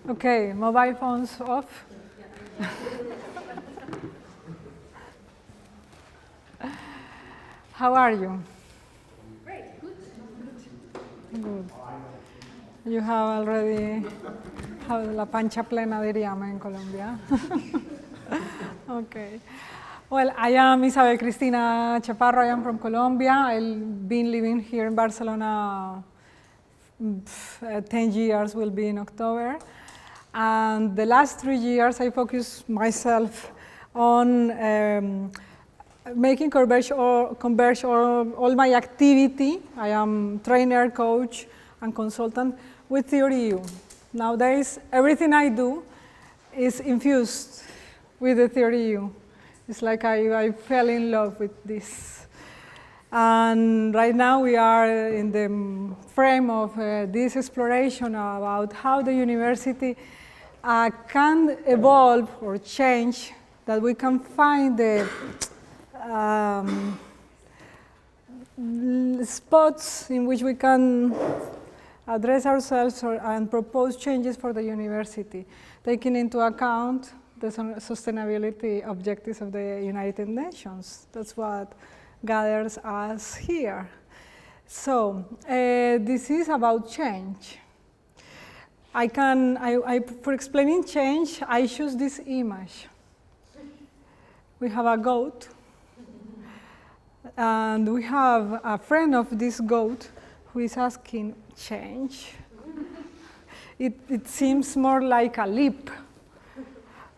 Okay, mobile phones off. How are you? Great, good. Good. You have already have la pancha plena, diríamos en Colombia. Okay. Well, I am Isabel Cristina Chaparro. I am from Colombia. I've been living here in Barcelona 10 years, will be in October. And the last 3 years, I focused myself on making converge all my activity. I am trainer, coach, and consultant with Theory U. Nowadays, everything I do is infused with the Theory U. It's like I fell in love with this. And right now we are in the frame of this exploration about how the university can evolve or change, that we can find the spots in which we can address ourselves and propose changes for the university, taking into account the sustainability objectives of the United Nations. That's what gathers us here. So this is about change. For explaining change, I choose this image. We have a goat, and we have a friend of this goat who is asking change. It seems more like a leap.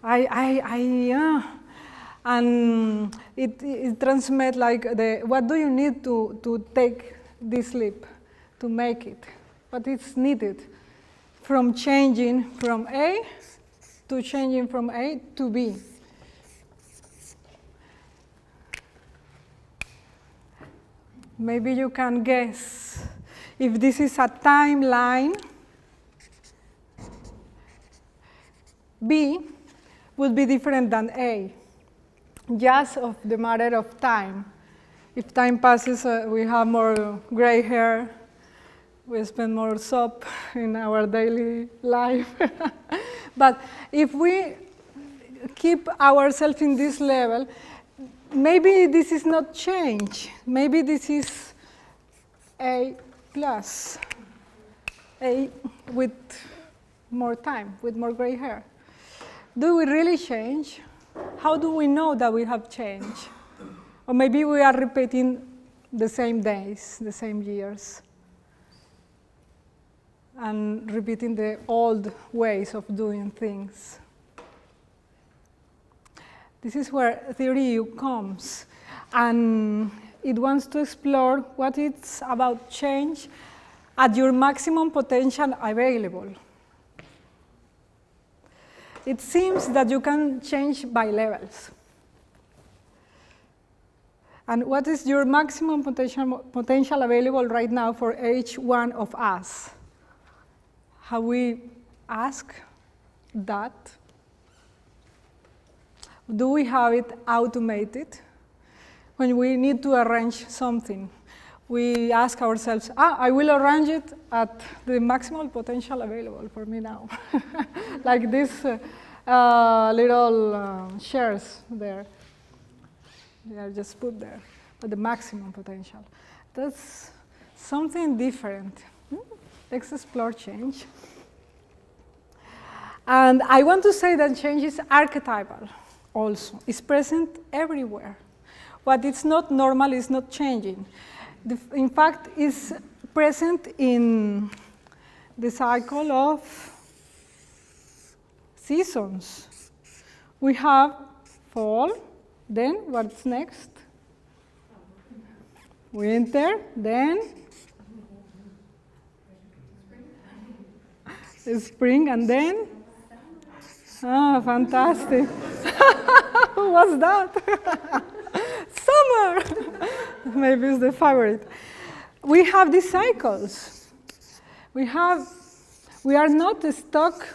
And it transmits like what do you need to take this leap, to make it? What is needed from changing from A to changing from A to B? Maybe you can guess if this is a timeline. B would be different than A, just of the matter of time. If time passes, we have more gray hair, we spend more soap in our daily life. But if we keep ourselves in this level, maybe this is not change. Maybe this is A plus, A with more time, with more gray hair. Do we really change? How do we know that we have changed? Or maybe we are repeating the same days, the same years, and repeating the old ways of doing things. This is where Theory U comes, and it wants to explore what it's about change at your maximum potential available. It seems that you can change by levels. And what is your maximum potential available right now for each one of us? Have we asked that? Do we have it automated? When we need to arrange something, we ask ourselves, I will arrange it at the maximal potential available for me now. Like these little shares there. They are just put there, at the maximum potential. That's something different. Let's explore change. And I want to say that change is archetypal also. It's present everywhere. What is not normal is not changing. In fact, it's present in the cycle of seasons. We have fall, then what's next? Winter, then spring, and then? Fantastic. Who was that? Summer. Maybe it's the favorite. We have these cycles. We are not stuck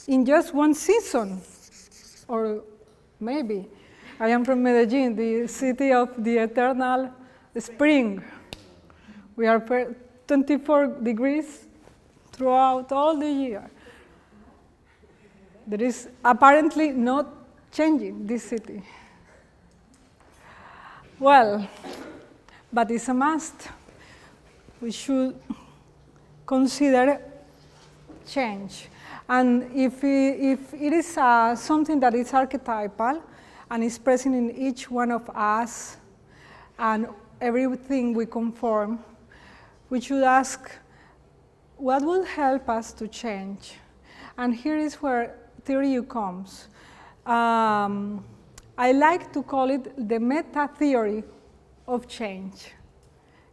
in just one season, or maybe. I am from Medellin, the city of the eternal spring. We are 24 degrees throughout all the year. There is apparently not changing this city. Well, but it's a must. We should consider change. And if it is something that is archetypal and is present in each one of us and everything we conform, we should ask, what will help us to change? And here is where theory U comes. I like to call it the meta-theory of change.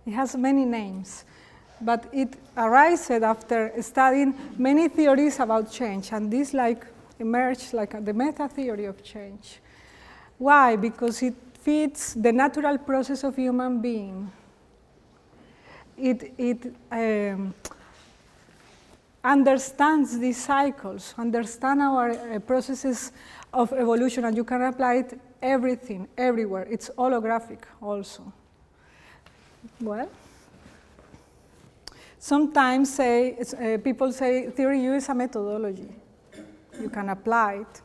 It has many names, but it arises after studying many theories about change, and this emerged like the meta-theory of change. Why? Because it fits the natural process of human being. It understands these cycles, understands our processes of evolution, and you can apply it everything, everywhere. It's holographic also. Well, sometimes people say theory U is a methodology. You can apply it.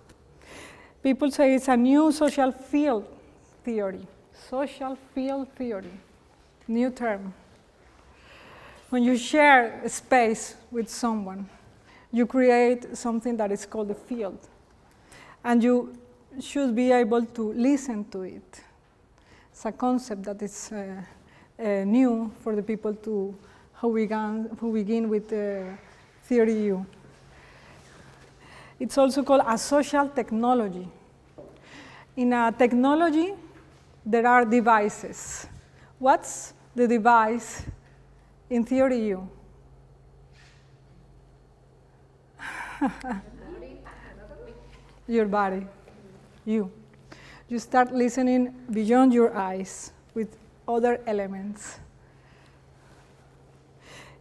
People say it's a new social field theory. Social field theory, new term. When you share a space with someone, you create something that is called a field. And you should be able to listen to it. It's a concept that is new for the people who begin with theory U. It's also called a social technology. In a technology, there are devices. What's the device in theory U? Your body, you. You start listening beyond your eyes with other elements.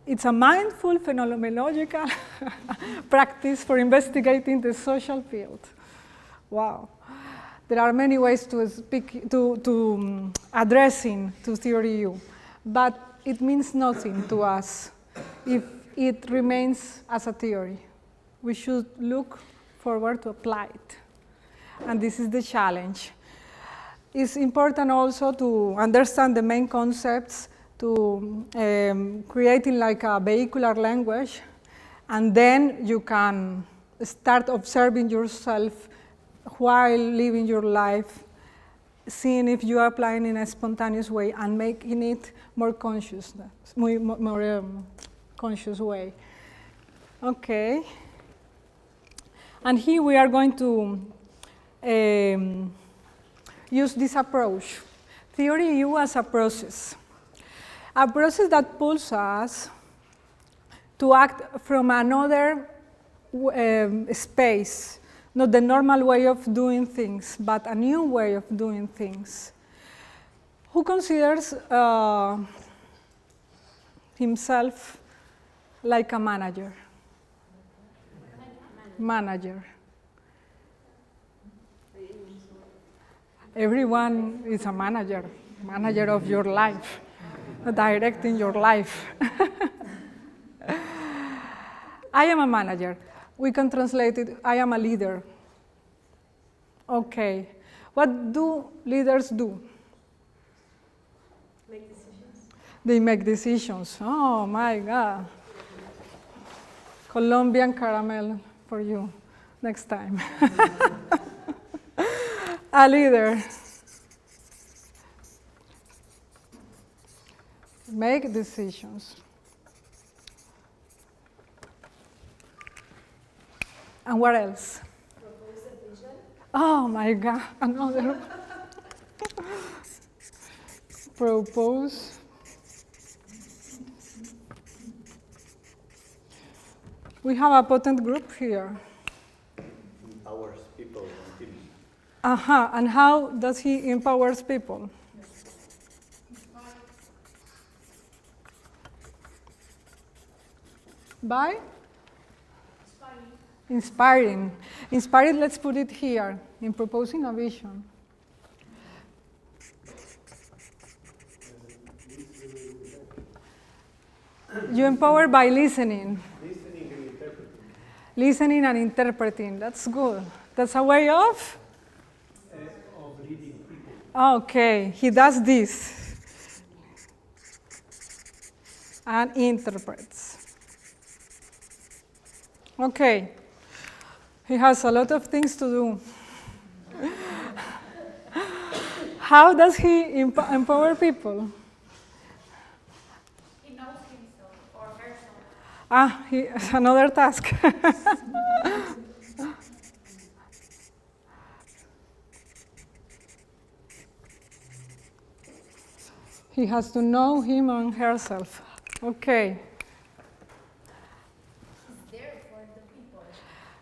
It's a mindful phenomenological practice for investigating the social field. Wow. There are many ways to speak, to addressing to theory U, but it means nothing to us if it remains as a theory. We should look forward to apply it. And this is the challenge. It's important also to understand the main concepts, to creating like a vehicular language, and then you can start observing yourself while living your life, seeing if you are applying in a spontaneous way and making it more conscious, more conscious way. Okay. And here we are going to use this approach, theory U as a process that pulls us to act from another space, not the normal way of doing things, but a new way of doing things. Who considers himself like a manager? Manager. Everyone is a manager of your life, directing your life. I am a manager. We can translate it, I am a leader. Okay. What do leaders do? Make decisions. They make decisions. Oh my God. Colombian caramel for you next time. A leader. Make decisions. And what else? Propose a vision. Oh my God, another. Propose. We have a potent group here. Empowers people and teams. And how does he empowers people? By? Inspiring. Inspiring, let's put it here, in proposing a vision. You empower by listening. Listening and interpreting. Listening and interpreting. That's good. That's a way of? Of leading people. Okay, he does this and interprets. Okay, he has a lot of things to do. How does he empower people? He knows himself or herself. Another task. He has to know him and herself. Okay. He's there for the people.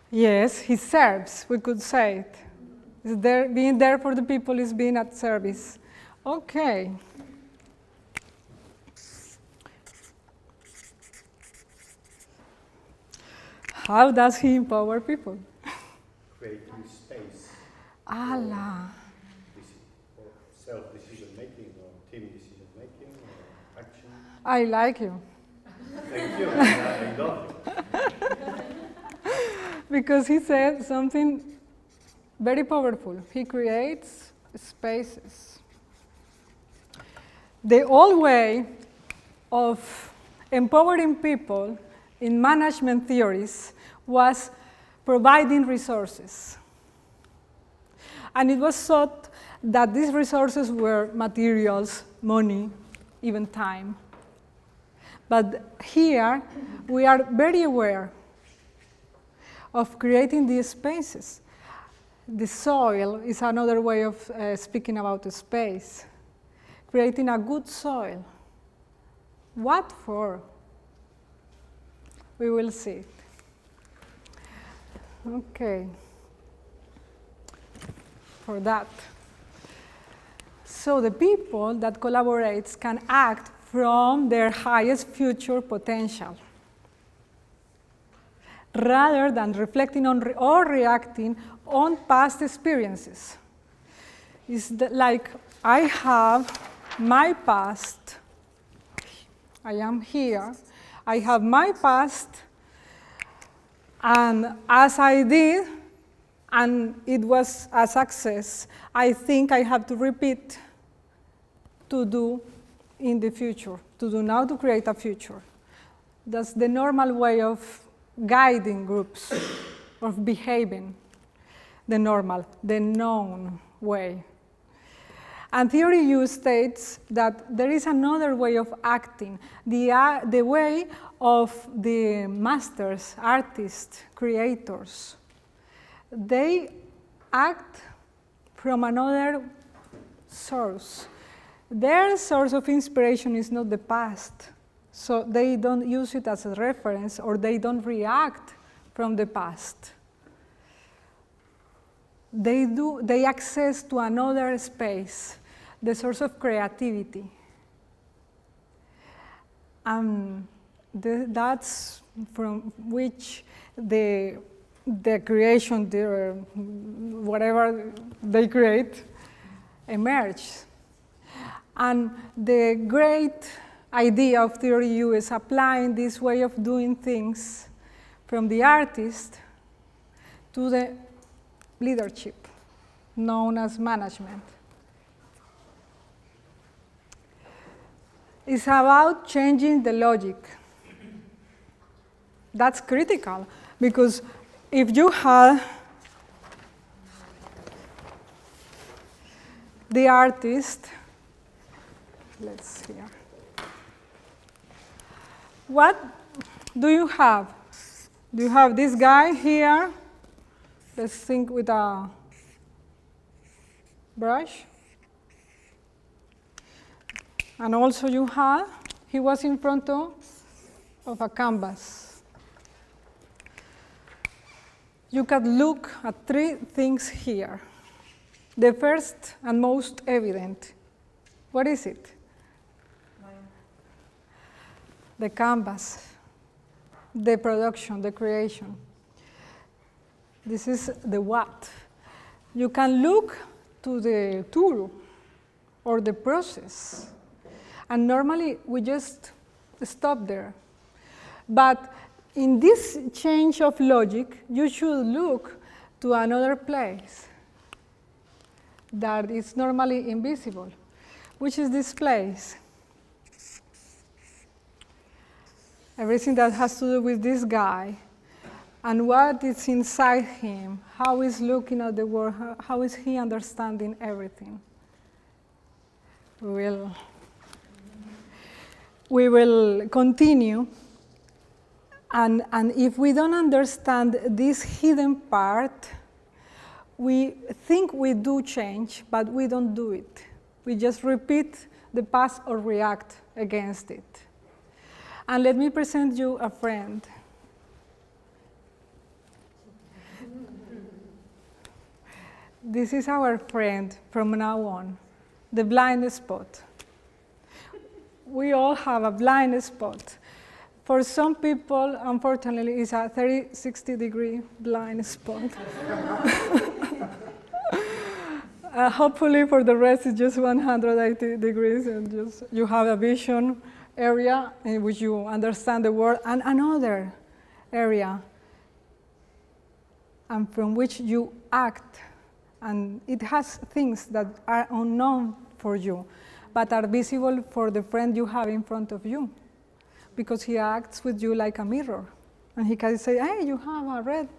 Yes, he serves, we could say it. Being there for the people is being at service. Okay. How does he empower people? Creating space. Allah. Or self-decision making, or team decision making, or action. I like you. Thank you. I love you. Because he said something very powerful. He creates spaces. The old way of empowering people in management theories was providing resources. And it was thought that these resources were materials, money, even time. But here, we are very aware of creating these spaces. The soil is another way of speaking about the space. Creating a good soil. What for? We will see it. Okay. For that. So the people that collaborate can act from their highest future potential, rather than reflecting on or reacting on past experiences. It's like I have my past, I am here, I have my past, and as I did, and it was a success, I think I have to repeat to do in the future, to do now to create a future. That's the normal way of guiding groups, of behaving, the normal, the known way. And theory U states that there is another way of acting, the way of the masters, artists, creators. They act from another source. Their source of inspiration is not the past, so they don't use it as a reference, or they don't react from the past. They access to another space, the source of creativity. That's from which the creation, whatever they create, emerges. And the great idea of Theory U is applying this way of doing things from the artist to the leadership, known as management. It's about changing the logic. That's critical, because if you have the artist, let's see here. What do you have? Do you have this guy here? Let's think with a brush. And also you have, he was in front of a canvas. You can look at three things here. The first and most evident, what is it? The canvas, the production, the creation. This is the what. You can look to the tool or the process. And normally we just stop there. But in this change of logic, you should look to another place that is normally invisible, which is this place. Everything that has to do with this guy and what is inside him, how he's looking at the world, how is he understanding everything. We will continue, and if we don't understand this hidden part, we think we do change, but we don't do it. We just repeat the past or react against it. And let me present you a friend. This is our friend from now on, the blind spot. We all have a blind spot. For some people, unfortunately, it's a 60-degree blind spot. Hopefully for the rest, it's just 180 degrees, and just you have a vision area in which you understand the world, and another area and from which you act. And it has things that are unknown for you, but are visible for the friend you have in front of you, because he acts with you like a mirror. And he can say, hey, you have a red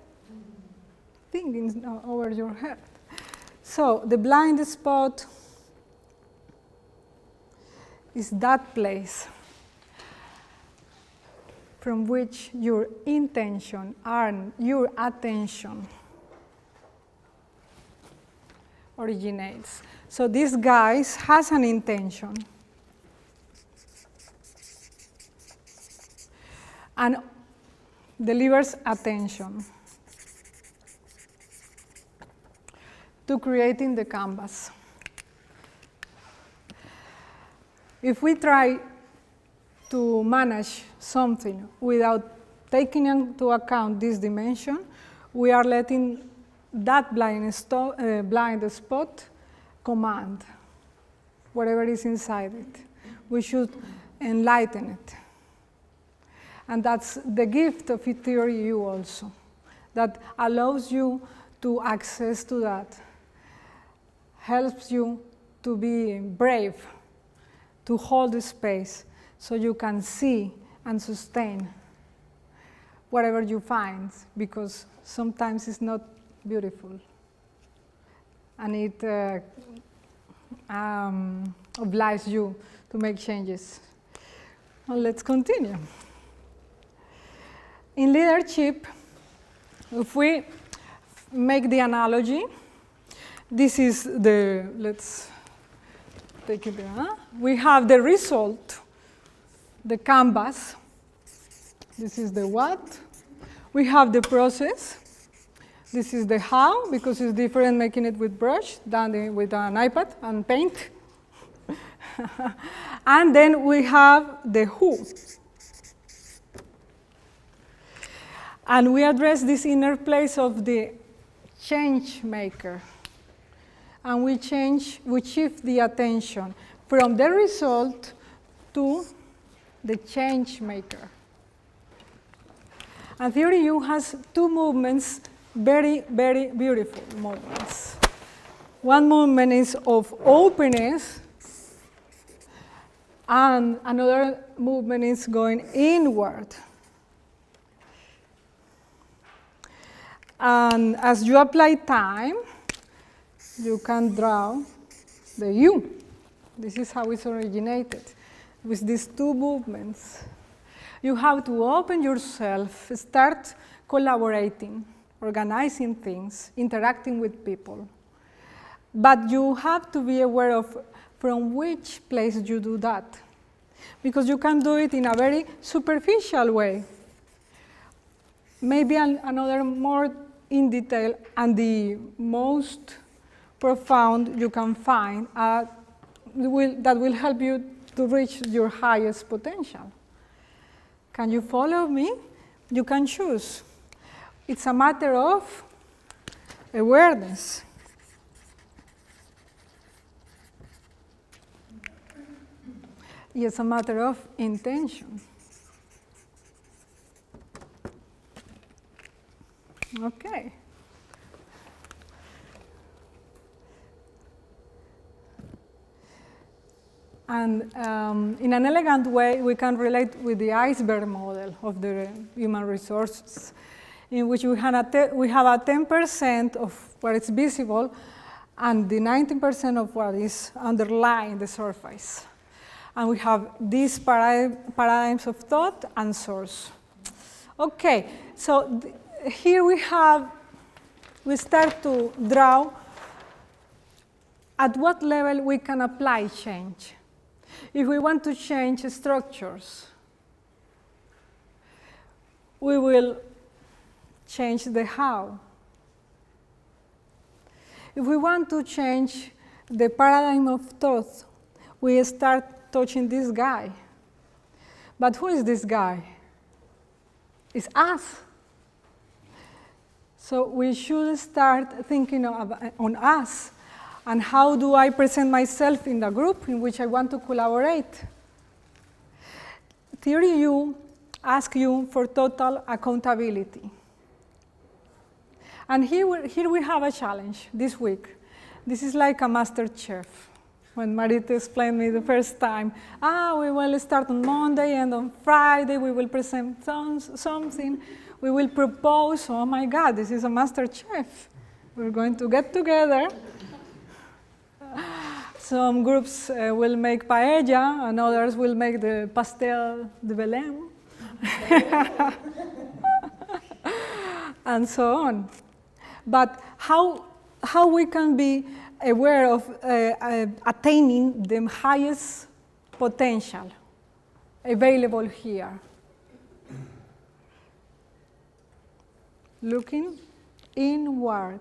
thing over your head. So the blind spot is that place from which your intention and your attention originates. So this guy has an intention and delivers attention to creating the canvas. If we try to manage something without taking into account this dimension, we are letting that blind spot command whatever is inside it. We should enlighten it. And that's the gift of theory U also, that allows you to access to that, helps you to be brave, to hold the space so you can see and sustain whatever you find, because sometimes it's not beautiful. And it obliges you to make changes. Well, let's continue. In leadership, if we make the analogy, this is the, let's take it there. We have the result, the canvas. This is the what. We have the process. This is the how, because it's different making it with brush than with an iPad and paint. And then we have the who. And we address this inner place of the change maker. And we shift the attention from the result to the change maker. And Theory U has two movements, very, very beautiful movements. One movement is of openness, and another movement is going inward. And as you apply time, you can draw the U. This is how it's originated, with these two movements. You have to open yourself, start collaborating, organizing things, interacting with people. But you have to be aware of from which place you do that, because you can do it in a very superficial way. Maybe another more in detail, and the most profound you can find that will help you to reach your highest potential. Can you follow me? You can choose. It's a matter of awareness. It's a matter of intention. Okay. And in an elegant way, we can relate with the iceberg model of the human resources, in which we have a 10% of what is visible and the 90% of what is underlying the surface. And we have these paradigms of thought and source. Okay, so here we start to draw at what level we can apply change. If we want to change structures, we will change the how. If we want to change the paradigm of thought, we start touching this guy. But who is this guy? It's us. So we should start thinking on us. And how do I present myself in the group in which I want to collaborate? Theory U asks you for total accountability. And here we have a challenge this week. This is like a master chef. When Marita explained me the first time, we will start on Monday, and on Friday we will present something. We will propose, oh my God, this is a master chef. We're going to get together. Some groups will make paella, and others will make the pastel de Belém, and so on. But how we can be aware of attaining the highest potential available here? Looking inward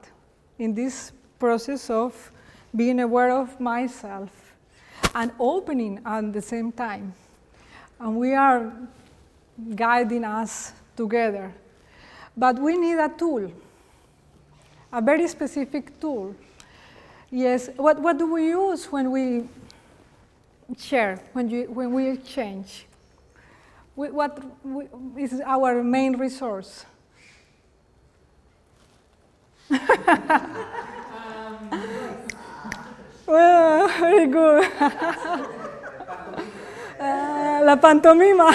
in this process of being aware of myself and opening at the same time. And we are guiding us together. But we need a tool, a very specific tool. Yes, what do we use when we share, when we exchange? What is our main resource? Well, very good. La pantomima.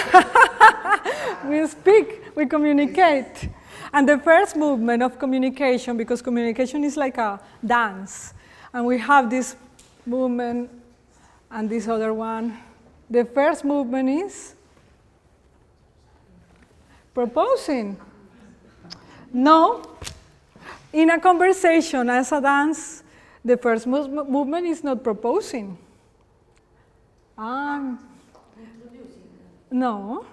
We speak, we communicate. And the first movement of communication, because communication is like a dance, and we have this movement and this other one. The first movement is proposing. No, in a conversation as a dance, the first movement is not proposing. No.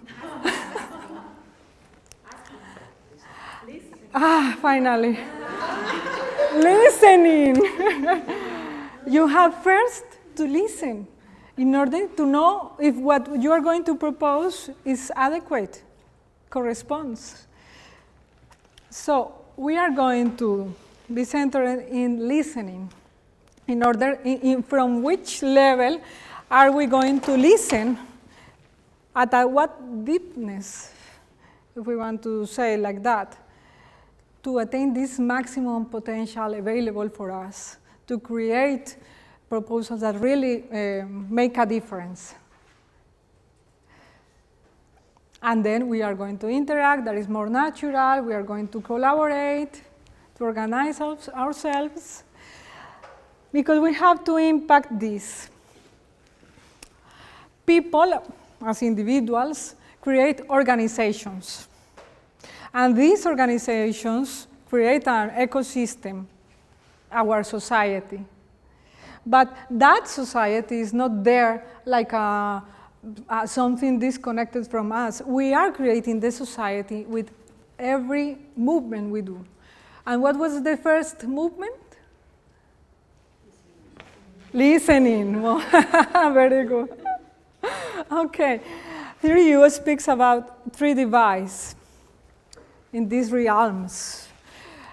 Finally. Listening. You have first to listen in order to know if what you are going to propose is adequate, corresponds. So we are going to be centered in listening. In order, from which level are we going to listen? At what deepness, if we want to say like that, to attain this maximum potential available for us, to create proposals that really make a difference. And then we are going to interact, that is more natural, we are going to collaborate, to organize ourselves, because we have to impact this. People, as individuals, create organizations. And these organizations create an ecosystem, our society. But that society is not there like something disconnected from us. We are creating the society with every movement we do. And what was the first movement? Listening. Well, very good. Okay. Theory U speaks about three divides in these realms.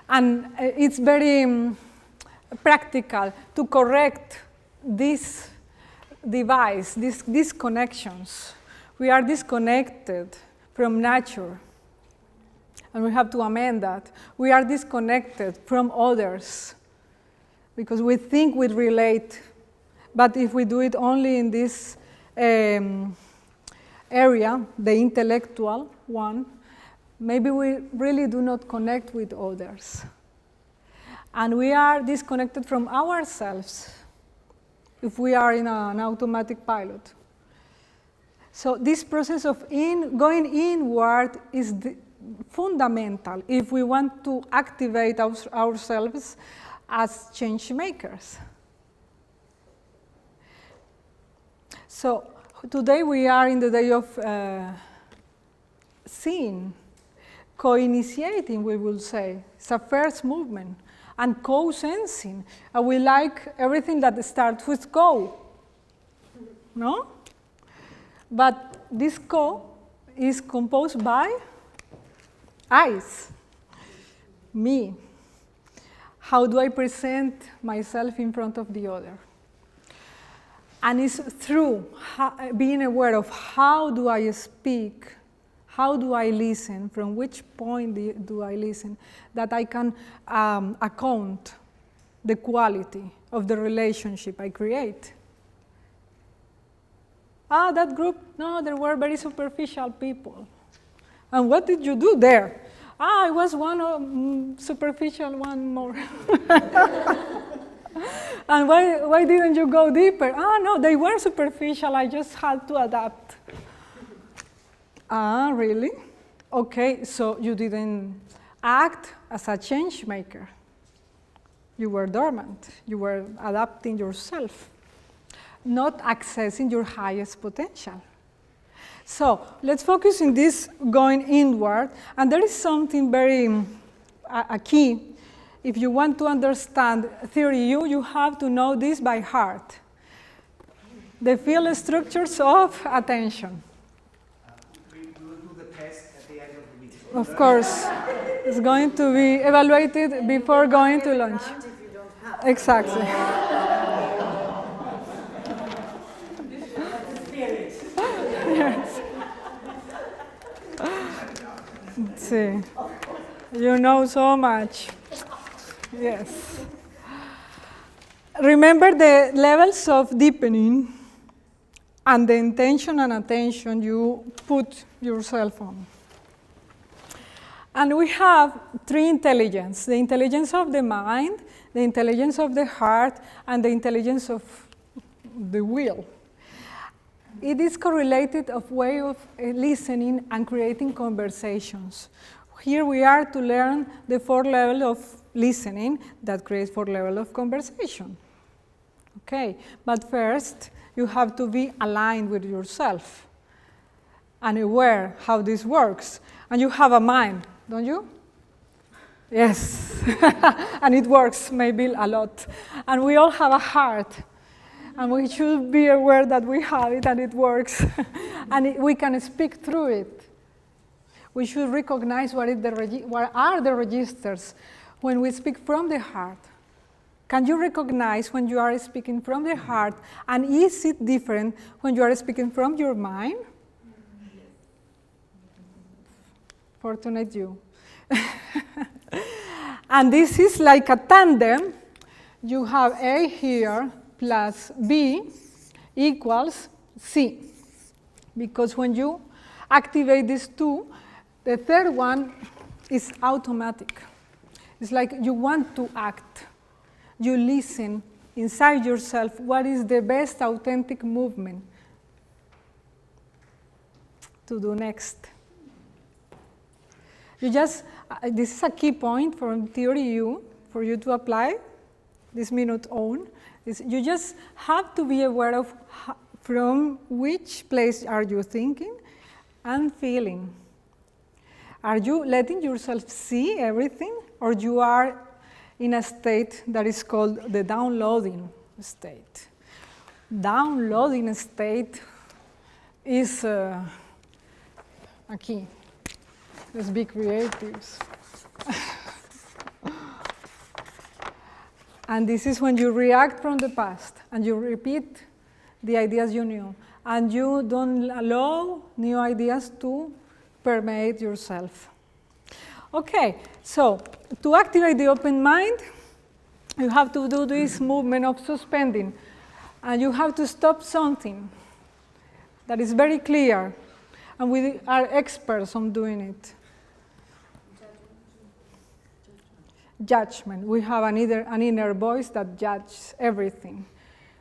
And it's very practical to correct this device, these disconnections. We are disconnected from nature. and we have to amend that. We are disconnected from others because we think we relate, but if we do it only in this area, the intellectual one, maybe we really do not connect with others. And we are disconnected from ourselves if we are in an automatic pilot. So this process of going inward is fundamental if we want to activate ourselves as change makers. So today we are in the day of seeing, co-initiating, we will say. It's a first movement. And co-sensing. We like everything that starts with co. No? But this co is composed by eyes, me. How do I present myself in front of the other? And it's through being aware of how do I speak, how do I listen, from which point do I listen, that I can account the quality of the relationship I create. That group, no, there were very superficial people. And what did you do there? I was one superficial one more. And why didn't you go deeper? No, they were superficial, I just had to adapt. Really? Okay, so you didn't act as a change maker. You were dormant. You were adapting yourself, not accessing your highest potential. So let's focus on this going inward. And there is something very a key. If you want to understand theory U, you have to know this by heart. The field structures of attention. Of course, it's going to be evaluated before going to lunch. Exactly. Yes. See, you know so much. Yes. Remember the levels of deepening and the intention and attention you put yourself on. And we have three intelligences: the intelligence of the mind, the intelligence of the heart, and the intelligence of the will. It is correlated of way of listening and creating conversations. Here we are to learn the 4 levels of listening that creates 4 levels of conversation. Okay, but first you have to be aligned with yourself and aware how this works. And you have a mind, don't you? Yes, and it works maybe a lot. And we all have a heart, and we should be aware that we have it and it works, and we can speak through it. We should recognize what are the registers when we speak from the heart. Can you recognize when you are speaking from the heart, and is it different when you are speaking from your mind? Fortunate you. And this is like a tandem. You have A here plus B equals C. Because when you activate these two, the third one is automatic. It's like you want to act. You listen inside yourself what is the best authentic movement to do next. You just, this is a key point from theory U for you to apply this minute on. You just have to be aware of from which place are you thinking and feeling. Are you letting yourself see everything, or you are in a state that is called the downloading state? Downloading state is a key. Let's be creatives. And this is when you react from the past and you repeat the ideas you knew, and you don't allow new ideas to permeate yourself. Okay, so to activate the open mind, you have to do this movement of suspending. And you have to stop something that is very clear. And we are experts on doing it. Judgment. We have an inner voice that judges everything.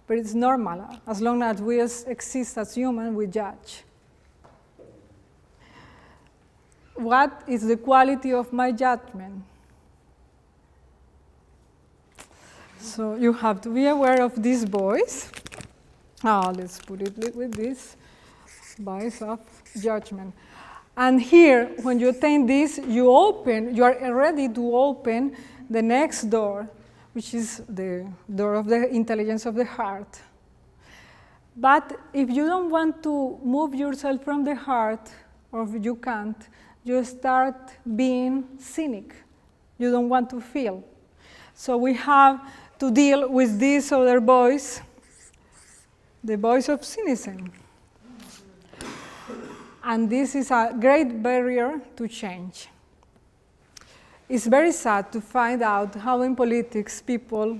But it's normal. As long as we exist as humans, we judge. What is the quality of my judgment? So you have to be aware of this voice. Let's put it with this voice of judgment. And here, when you attain this, you are ready to open the next door, which is the door of the intelligence of the heart. But if you don't want to move yourself from the heart, or if you can't, you start being cynic. You don't want to feel. So we have to deal with this other voice, the voice of cynicism. And this is a great barrier to change. It's very sad to find out how in politics people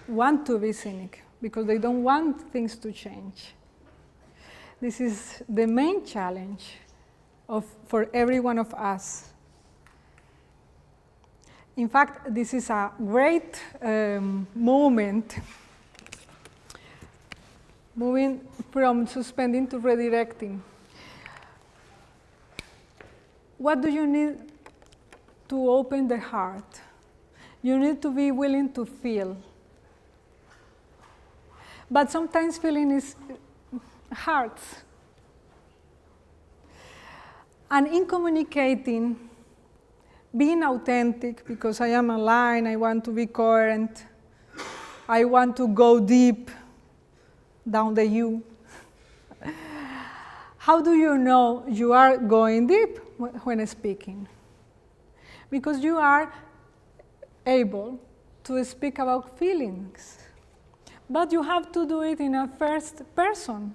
want to be cynic because they don't want things to change. This is the main challenge for every one of us. In fact, this is a great moment, moving from suspending to redirecting. What do you need to open the heart? You need to be willing to feel. But sometimes feeling hurts. And in communicating, being authentic, because I am aligned, I want to be coherent, I want to go deep down the you. How do you know you are going deep when speaking? Because you are able to speak about feelings, but you have to do it in a first person.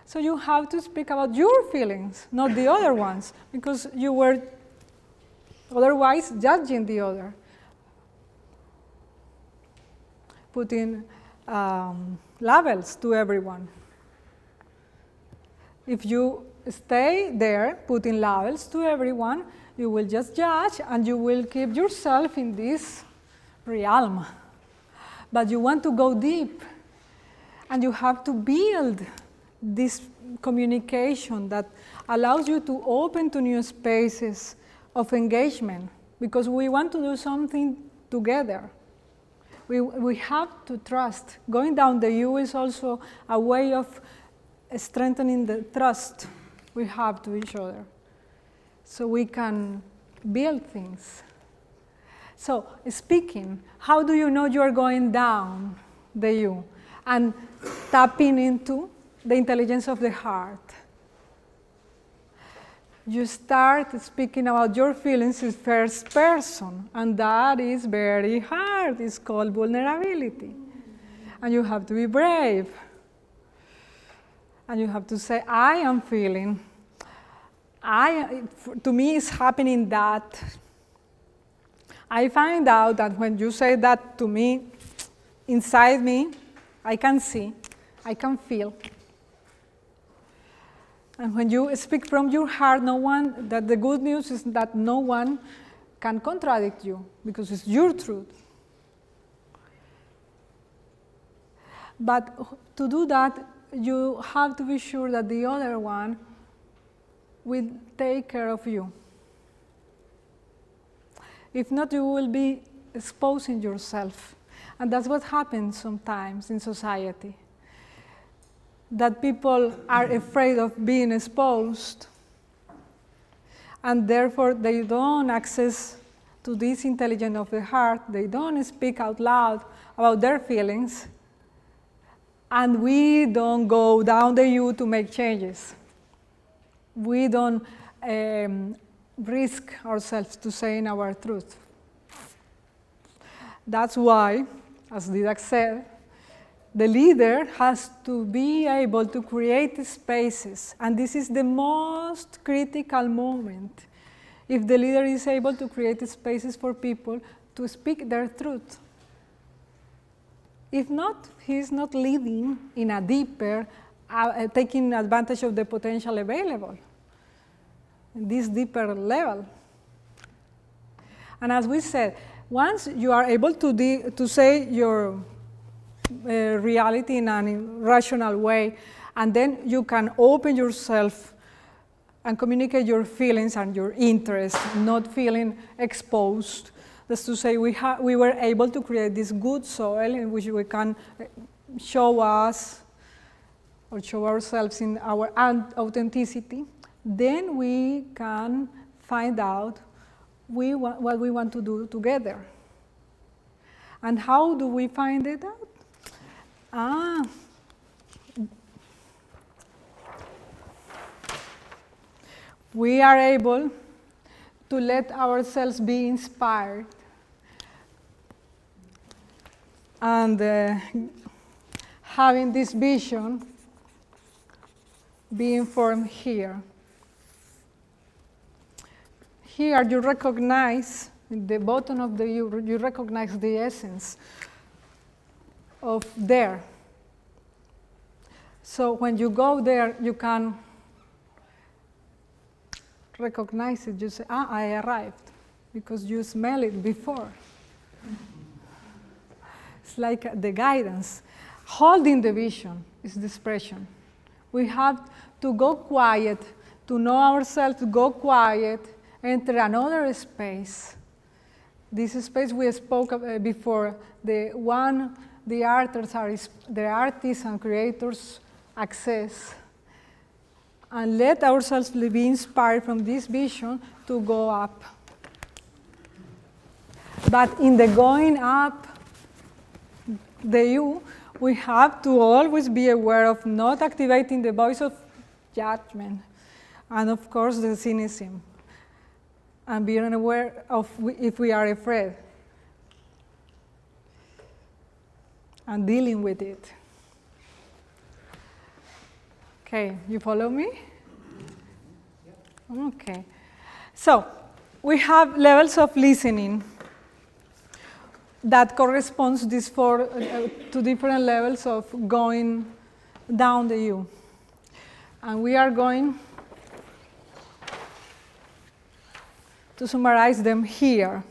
So you have to speak about your feelings, not the other ones, because you were otherwise judging the other, putting labels to everyone. If you stay there putting labels to everyone, you will just judge and you will keep yourself in this realm. But you want to go deep, and you have to build this communication that allows you to open to new spaces of engagement, because we want to do something together. We have to trust. Going down the U is also a way of strengthening the trust we have to each other, so we can build things. So speaking, how do you know you are going down the U and tapping into the intelligence of the heart? You start speaking about your feelings in first person, and that is very hard. It's called vulnerability. And you have to be brave. And you have to say, I am feeling. To me, it's happening that. I find out that when you say that to me, inside me, I can see, I can feel. And when you speak from your heart, the good news is that no one can contradict you, because it's your truth. But to do that, you have to be sure that the other one will take care of you. If not, you will be exposing yourself. And that's what happens sometimes in society. That people are afraid of being exposed, and therefore they don't access to this intelligence of the heart, they don't speak out loud about their feelings, and we don't go down the U to make changes. We don't risk ourselves to saying our truth. That's why, as Didac said, the leader has to be able to create spaces, and this is the most critical moment. if the leader is able to create spaces for people to speak their truth. If not, he is not leading in a deeper, taking advantage of the potential available, this deeper level. And as we said, once you are able to say your reality in a rational way, and then you can open yourself and communicate your feelings and your interests, not feeling exposed. That's to say, we were able to create this good soil in which we can show us or show ourselves in our authenticity. Then we can find out what we want to do together. And how do we find it out? We are able to let ourselves be inspired and having this vision being formed here. Here you recognize, in the bottom of the you recognize the essence of there. So when you go there, you can recognize it. You say, I arrived, because you smell it before. It's like the guidance. Holding the vision is the expression. We have to go quiet, to know ourselves, to go quiet, enter another space. This space we spoke before, the artists and creators access, and let ourselves be inspired from this vision to go up. But in the going up, we have to always be aware of not activating the voice of judgment, and of course the cynicism, and being aware of if we are afraid, and dealing with it. Okay, you follow me? Okay. So, we have levels of listening that corresponds to different levels of going down the U. And we are going to summarize them here.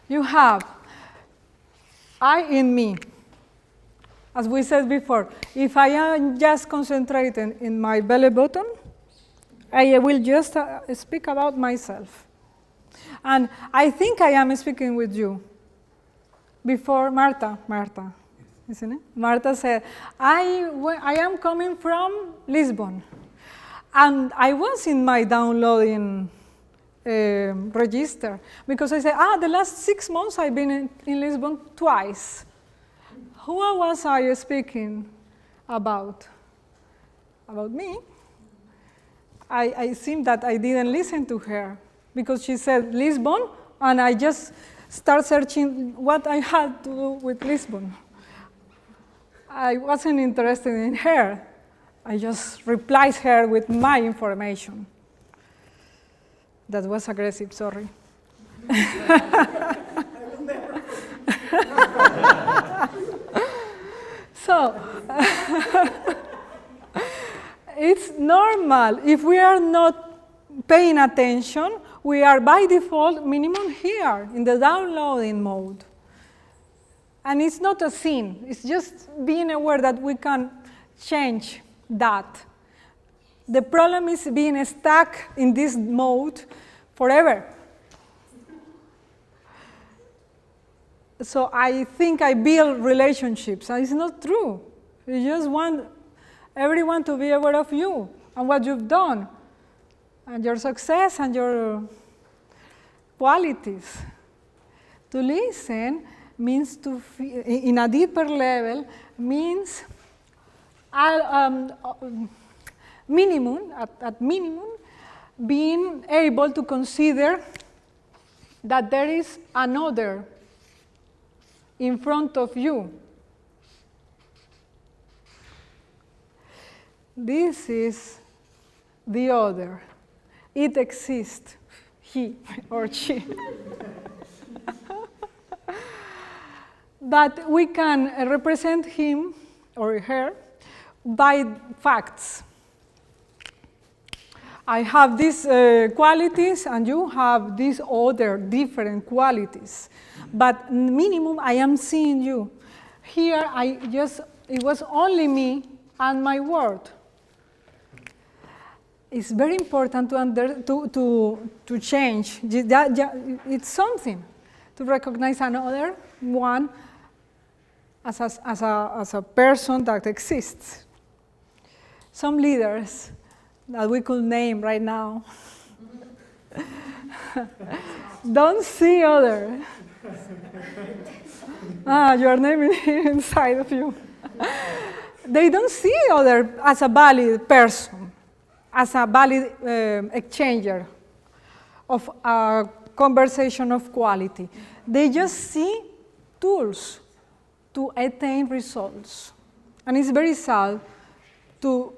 You have I in me. As we said before, if I am just concentrating in my belly button, I will just speak about myself. And I think I am speaking with you. Before Marta, isn't it? Marta said, I am coming from Lisbon. And I was in my downloading register, because I said, the last 6 months I've been in Lisbon twice. Who was I speaking about? About me. I seem that I didn't listen to her, because she said Lisbon, and I just started searching what I had to do with Lisbon. I wasn't interested in her. I just replied her with my information. That was aggressive, sorry. So, it's normal. If we are not paying attention, we are by default minimum here in the downloading mode. And it's not a sin. It's just being aware that we can change that. The problem is being stuck in this mode forever. So I think I build relationships, and it's not true. You just want everyone to be aware of you and what you've done, and your success and your qualities. To listen means to feel, in a deeper level, means minimum, at minimum, being able to consider that there is another in front of you. This is the other. It exists he or she. But we can represent him or her by facts. I have these qualities and you have these other different qualities. But minimum, I am seeing you. Here, it was only me and my word. It's very important to change. It's something to recognize another one as a person that exists. Some leaders that we could name right now don't see other. You are naming it inside of you. They don't see other as a valid person, as a valid exchanger of a conversation of quality. They just see tools to attain results. And it's very sad to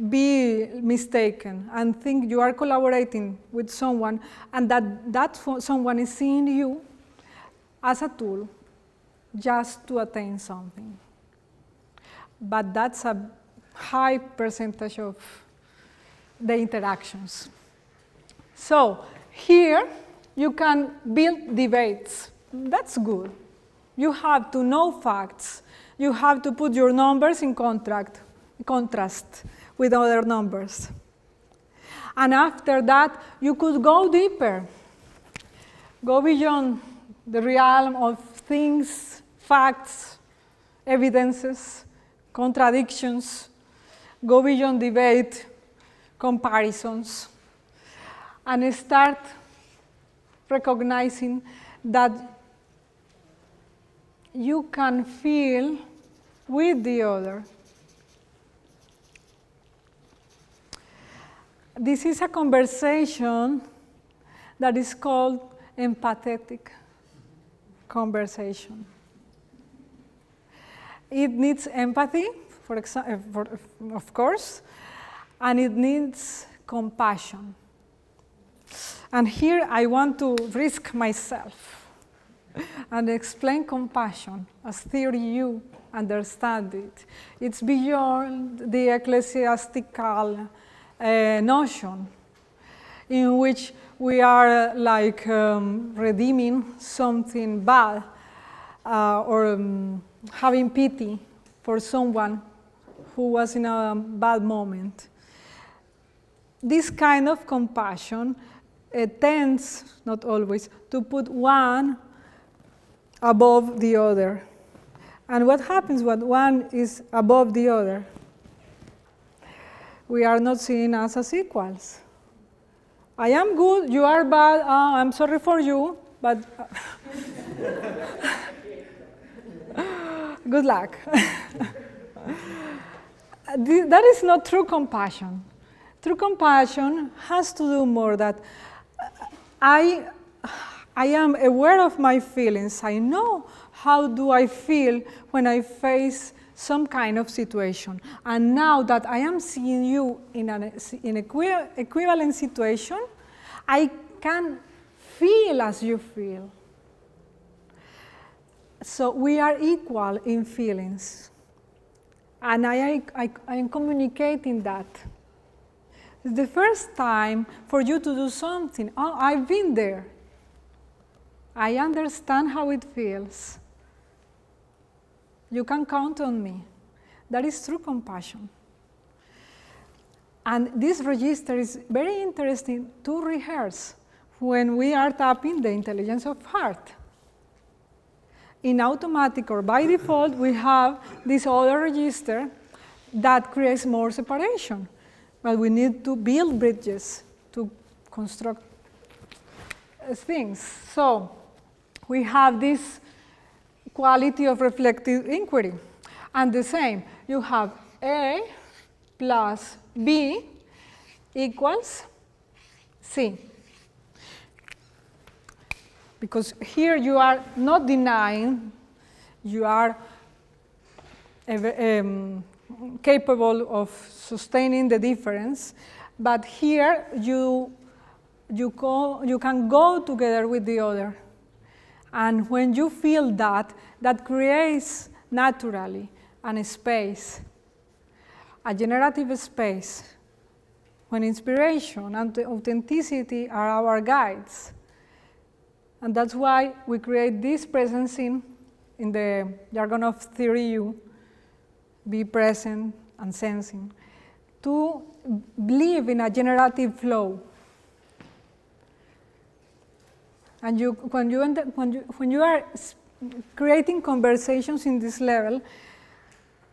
be mistaken and think you are collaborating with someone and that someone is seeing you as a tool just to attain something. But that's a high percentage of the interactions. So here you can build debates. That's good. You have to know facts. You have to put your numbers in contrast with other numbers. And after that, you could go deeper, go beyond the realm of things, facts, evidences, contradictions, go beyond debate, comparisons, and start recognizing that you can feel with the other. This is a conversation that is called empathetic conversation. It needs empathy, of course, and it needs compassion. And here I want to risk myself and explain compassion as theory you understand it. It's beyond the ecclesiastical notion in which we are like redeeming something bad or having pity for someone who was in a bad moment. This kind of compassion tends, not always, to put one above the other. And what happens when one is above the other? We are not seen as equals. I am good, you are bad, I'm sorry for you, but good luck. That is not true compassion. True compassion has to do more that I am aware of my feelings. I know how do I feel when I face some kind of situation. And now that I am seeing you in an equivalent situation, I can feel as you feel. So we are equal in feelings. And I am communicating that. It's the first time for you to do something. Oh, I've been there. I understand how it feels. You can count on me. That is true compassion. And this register is very interesting to rehearse when we are tapping the intelligence of heart. In automatic or by default, we have this other register that creates more separation. But we need to build bridges to construct things. So we have this quality of reflective inquiry. And the same, you have A plus B equals C. Because here you are not denying, you are capable of sustaining the difference, but here you you can go together with the other. And when you feel that, that creates naturally a space, a generative space, when inspiration and authenticity are our guides. And that's why we create this presence in the jargon of Theory U, be present and sensing, to live in a generative flow. And when you are creating conversations in this level,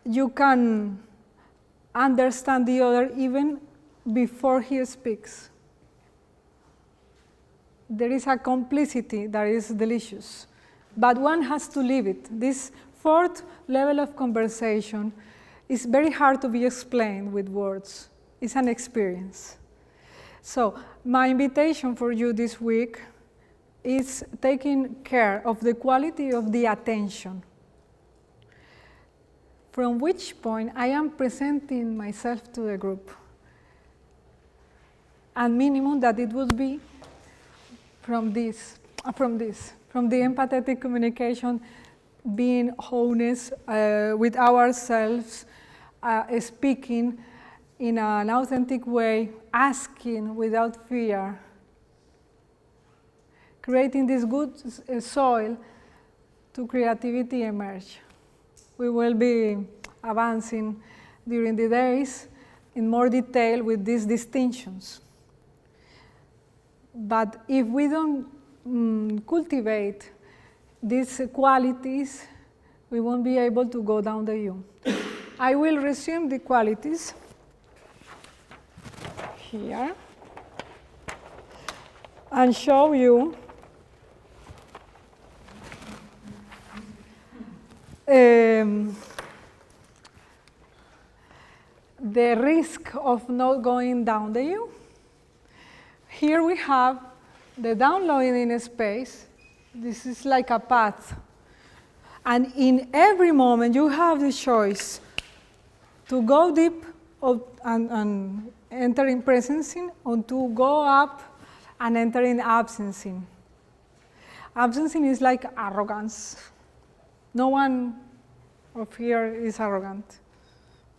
you can understand the other even before he speaks. There is a complicity that is delicious, but one has to live it. This fourth level of conversation is very hard to be explained with words. It's an experience. So my invitation for you this week is taking care of the quality of the attention, from which point I am presenting myself to the group. And minimum that it would be from the empathetic communication, being honest with ourselves, speaking in an authentic way, asking without fear, creating this good soil to creativity emerge. We will be advancing during the days in more detail with these distinctions. But if we don't cultivate these qualities, we won't be able to go down the U. I will resume the qualities here and show you the risk of not going down the U. Here we have the downloading space. This is like a path. And in every moment, you have the choice to go deep and enter in presencing, or to go up and enter in absencing. Absencing is like arrogance. No one of here is arrogant.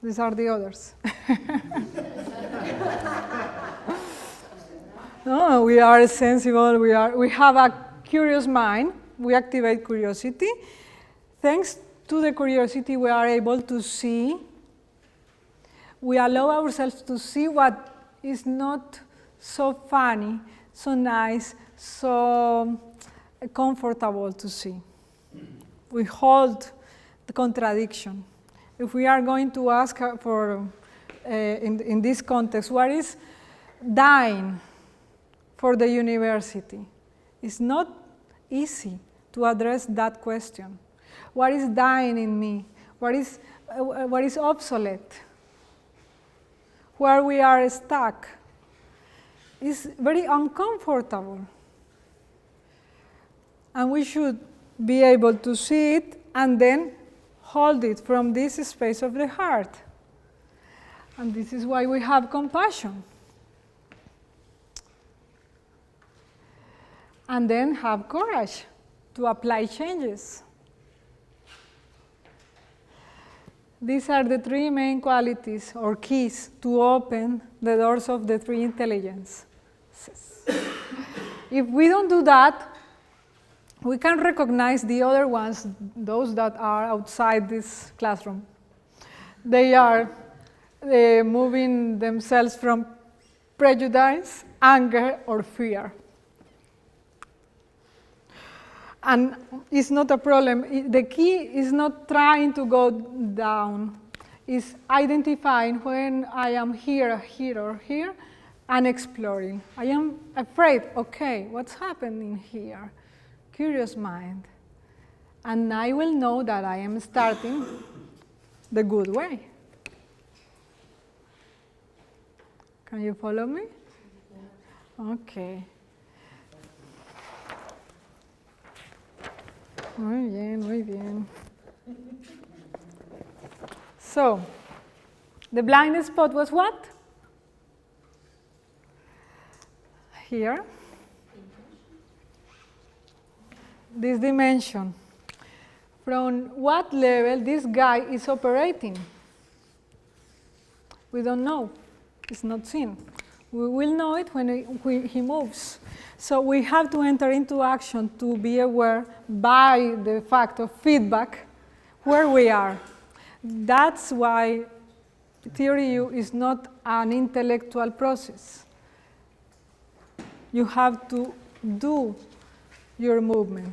These are the others. No, we are sensible, we have a curious mind, we activate curiosity. Thanks to the curiosity, we are able to see, we allow ourselves to see what is not so funny, so nice, so comfortable to see. We hold the contradiction. If we are going to ask for, in this context, what is dying for the university? It's not easy to address that question. What is dying in me? What is obsolete? Where we are stuck? It's very uncomfortable. And we should be able to see it and then hold it from this space of the heart. And this is why we have compassion. And then have courage to apply changes. These are the three main qualities or keys to open the doors of the three intelligences. If we don't do that, we can recognize the other ones, those that are outside this classroom. They are moving themselves from prejudice, anger, or fear. And it's not a problem. The key is not trying to go down. It's identifying when I am here, here, or here, and exploring. I am afraid, okay, what's happening here? Curious mind. And I will know that I am starting the good way. Can you follow me? Okay. Muy bien, muy bien. So, the blind spot was what? here, this dimension, from what level this guy is operating. We don't know. It's not seen. We will know it when he moves. So we have to enter into action to be aware by the fact of feedback where we are. That's why theory U is not an intellectual process. You have to do your movement.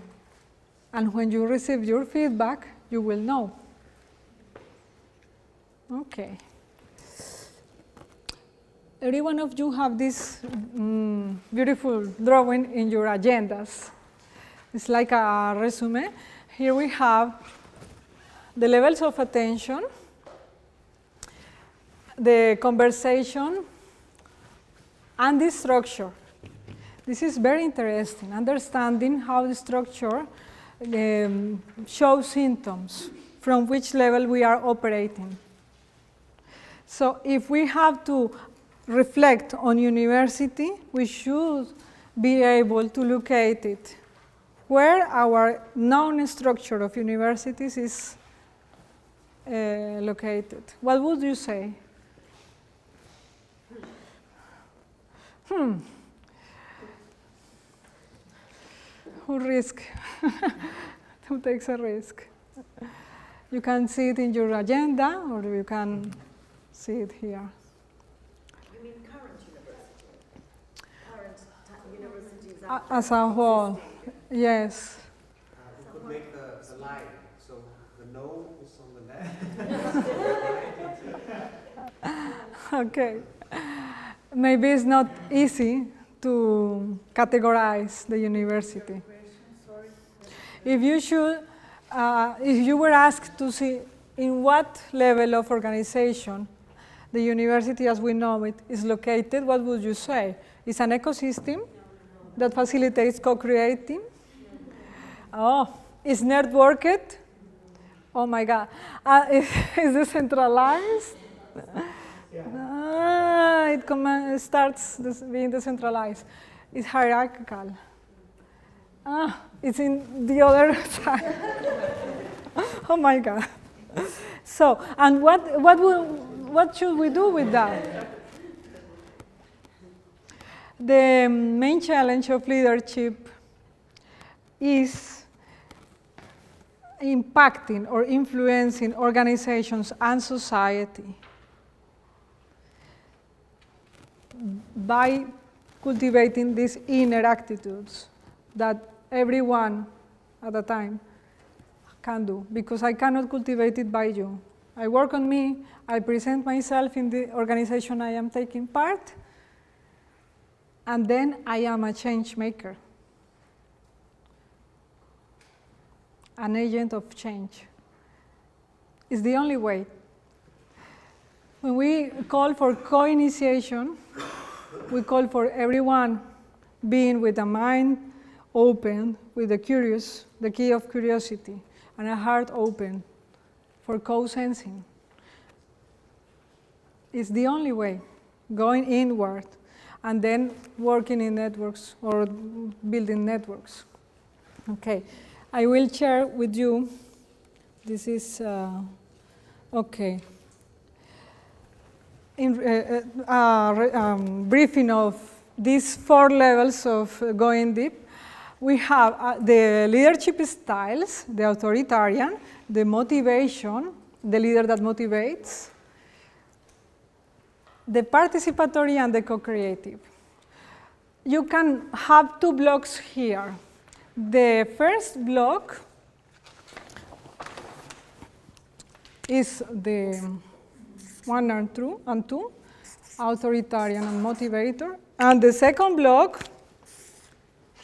And when you receive your feedback, you will know. Okay. Every one of you have this beautiful drawing in your agendas. It's like a resume. Here we have the levels of attention, the conversation, and the structure. This is very interesting, understanding how the structure shows symptoms, from which level we are operating. So if we have to reflect on university, we should be able to locate it where our known structure of universities is located. What would you say? Who risk? Who takes a risk? You can see it in your agenda, or you can see it here. You mean current university? Current universities As a whole, yes. We could make the line, so the no is on the left. Okay. Maybe it's not easy to categorize the university. If you were asked to see in what level of organization the university as we know it is located, what would you say? It's an ecosystem that facilitates co-creating? Oh, is networked? Oh my God. Is decentralized? It starts being decentralized. It's hierarchical. It's in the other side. Oh my God. So, and what should we do with that? The main challenge of leadership is impacting or influencing organizations and society by cultivating these inner attitudes that everyone at a time can do, because I cannot cultivate it by you. I work on me, I present myself in the organization I am taking part, and then I am a change maker, an agent of change. It's the only way. When we call for co-initiation, we call for everyone being with a mind open, with the key of curiosity, and a heart open for co-sensing. It's the only way, going inward, and then working in networks or building networks. Okay, I will share with you, this is, okay. Briefing of these 4 levels of going deep. We have the leadership styles, the authoritarian, the motivation, the leader that motivates, the participatory, and the co-creative. You can have 2 blocks here. The first block is the 1 and 2, authoritarian and motivator. And the second block,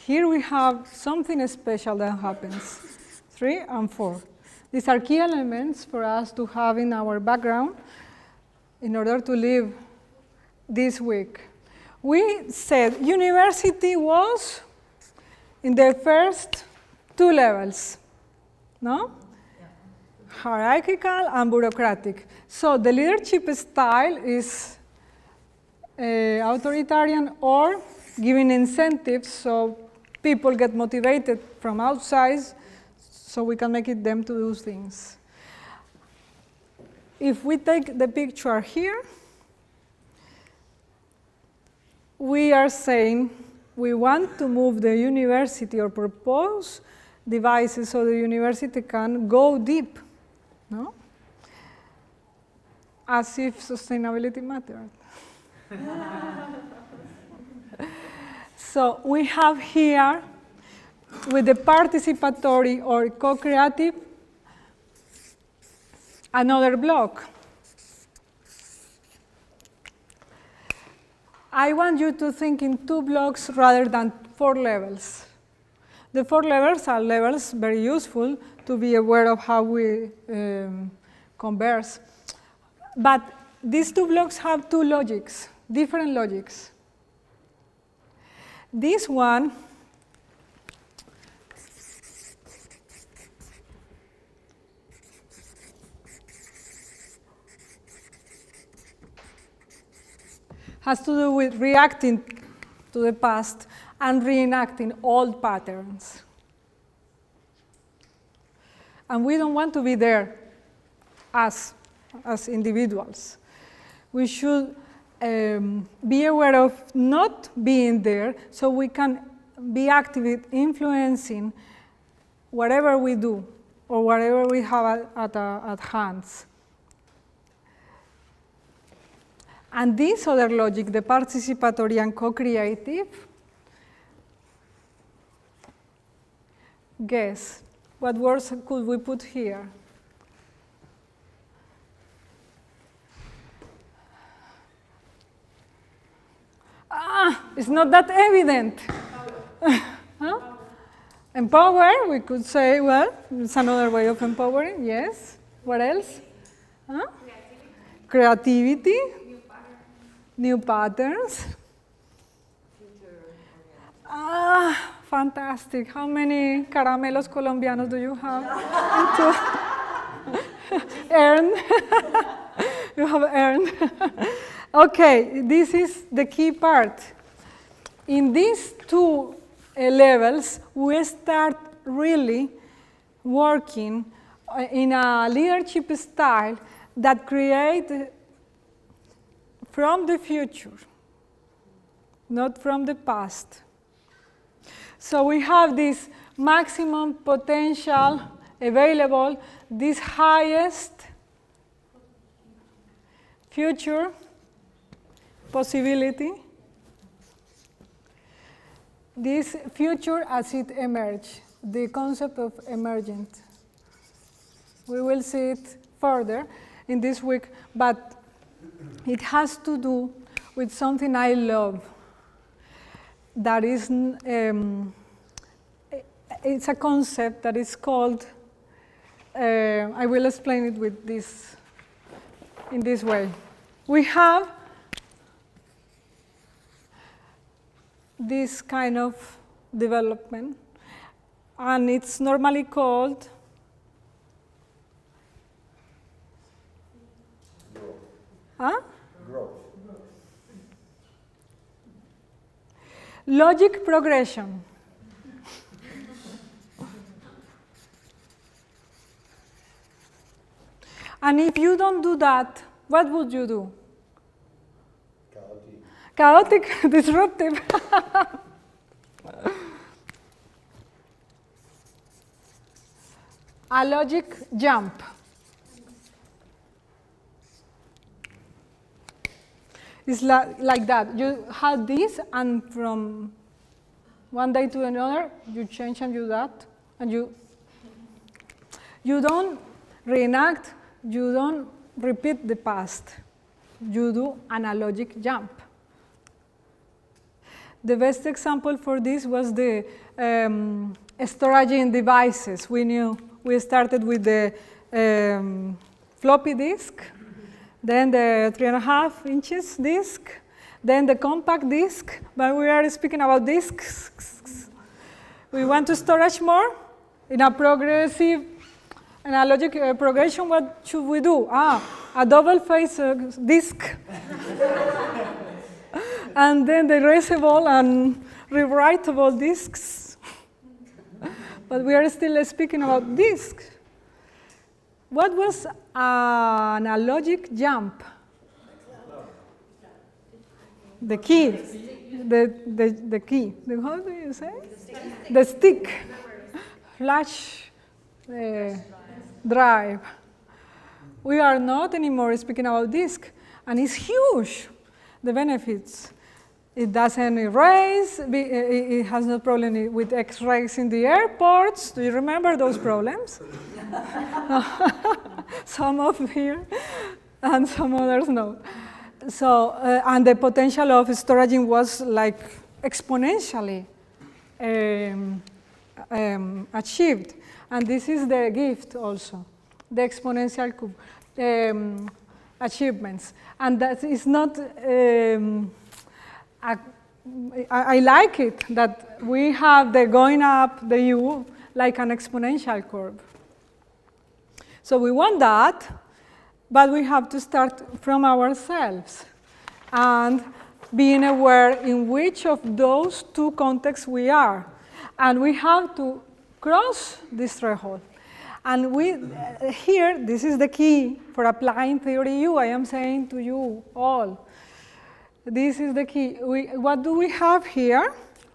here we have something special that happens, 3 and 4. These are key elements for us to have in our background in order to live this week. We said university was in the first 2 levels, no? Hierarchical and bureaucratic. So the leadership style is authoritarian or giving incentives so people get motivated from outside so we can make it them to do things. If we take the picture here, we are saying we want to move the university or propose devices so the university can go deep, no? As if sustainability mattered. So we have here, with the participatory or co-creative, another block. I want you to think in 2 blocks rather than 4 levels. The 4 levels are levels very useful to be aware of how we converse. But these 2 blocks have 2 logics, different logics. This one has to do with reacting to the past and reenacting old patterns. And we don't want to be there as individuals. We should be aware of not being there so we can be active in influencing whatever we do or whatever we have at hands. And this other logic, the participatory and co-creative, guess, what words could we put here? It's not that evident. Huh? Empower, we could say, well, it's another way of empowering, yes. What else? Huh? Creativity. New patterns. Fantastic. How many caramelos colombianos do you have? Earned. You have earned. Okay, this is the key part. In these 2 levels, we start really working in a leadership style that creates from the future, not from the past. So we have this maximum potential available, this highest future possibility, this future as it emerges, the concept of emergent. We will see it further in this week, but it has to do with something I love. That is, it's a concept that is called, I will explain it with this, in this way. We have this kind of development, and it's normally called logic progression. And if you don't do that, what would you do? Chaotic, disruptive. A logic jump. It's like that. You have this, and from one day to another, you change and do that, and you don't reenact, you don't repeat the past. You do an logic jump. The best example for this was the storage in devices. We started with the floppy disk, then the 3.5 inches disk, then the compact disk, but we are speaking about disks. We want to storage more in a progressive analogic progression. What should we do? A double-phase disk. and then the erasable and rewritable disks. But we are still speaking about disks. What was a logic jump? The key. The key. How do you say? The stick. Flash drive. We are not anymore speaking about disk, and it's huge, the benefits. It doesn't erase, it has no problem with X-rays in the airports. Do you remember those problems? Some of here, and some others no. So, and the potential of storage was like exponentially achieved. And this is the gift also, the exponential achievements. And that is not, I like it that we have the going up the U like an exponential curve. So we want that, but we have to start from ourselves and being aware in which of those two contexts we are. And we have to cross this threshold. And here, this is the key for applying theory U. I am saying to you all, this is the key. What do we have here?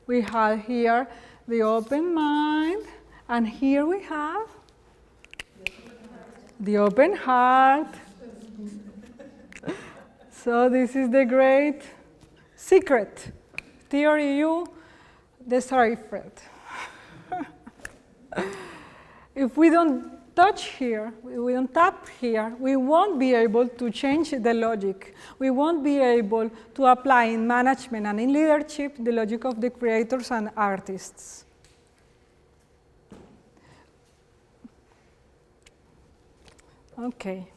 We have here the open mind, and here we have the open heart. So this is the great secret. Theory U, the Seifert. If we don't touch here, we don't tap here, we won't be able to change the logic. We won't be able to apply in management and in leadership the logic of the creators and artists. Okay.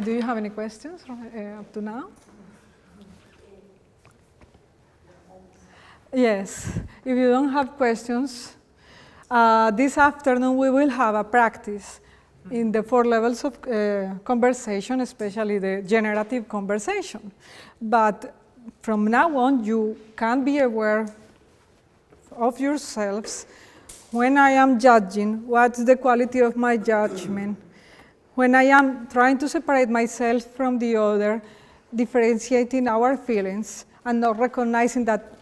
Do you have any questions up to now? Yes. If you don't have questions, this afternoon we will have a practice in the 4 levels of conversation, especially the generative conversation. But from now on, you can be aware of yourselves. When I am judging, what's the quality of my judgment? When I am trying to separate myself from the other, differentiating our feelings and not recognizing that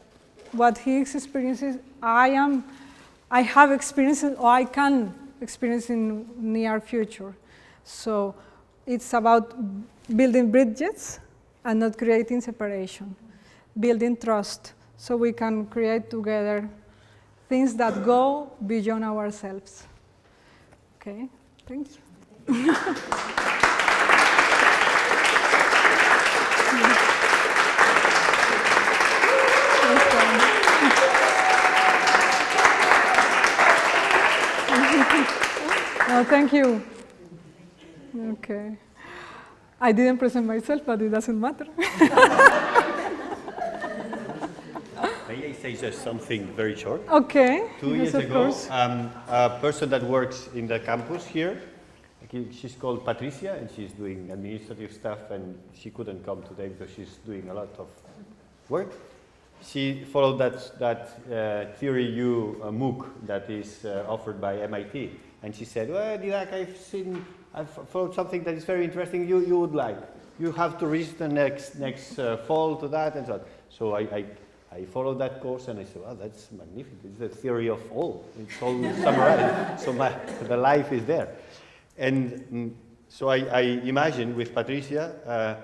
what he experiences, I have experienced or I can experience in near future. So it's about building bridges and not creating separation, building trust so we can create together things that go beyond ourselves. Okay, thank you. No, thank you. Okay. I didn't present myself, but it doesn't matter. May I say just something very short? Okay. 2 years ago, a person that works in the campus here, she's called Patricia, and she's doing administrative stuff, and she couldn't come today because she's doing a lot of work. She followed that Theory U MOOC that is offered by MIT, and she said, "Well, Didac, I've followed something that is very interesting. You would like. You have to reach the next fall to that and so on." So I followed that course, and I said, "Wow, that's magnificent. It's the theory of all. It's all summarized. So the life is there." And so I imagine with Patricia,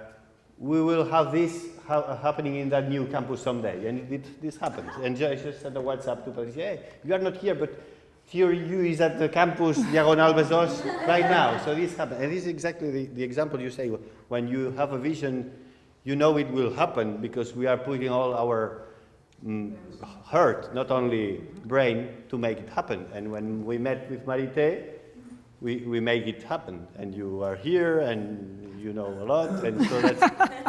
we will have this happening in that new campus someday, and this happens. And I just sent a WhatsApp to Patricia, "Hey, you are not here, but Theory U is at the campus Diagonal Besos right now." So this happens. And this is exactly the example you say. When you have a vision, you know it will happen because we are putting all our heart, not only brain, to make it happen. And when we met with Marité, we make it happen. And you are here, and you know a lot, and so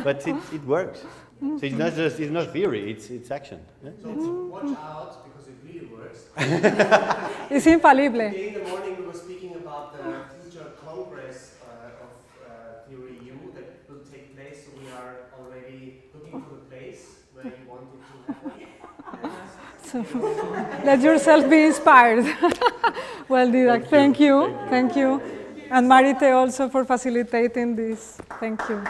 but it works. So it's not theory, it's action. Yeah? So watch out, because it really works. It's infallible. Today in the morning we were speaking about the future congress of Theory U that will take place. So we are already looking for the So let yourself be inspired. Well, Didac, thank you. Thank you. And Marite also for facilitating this. Thank you.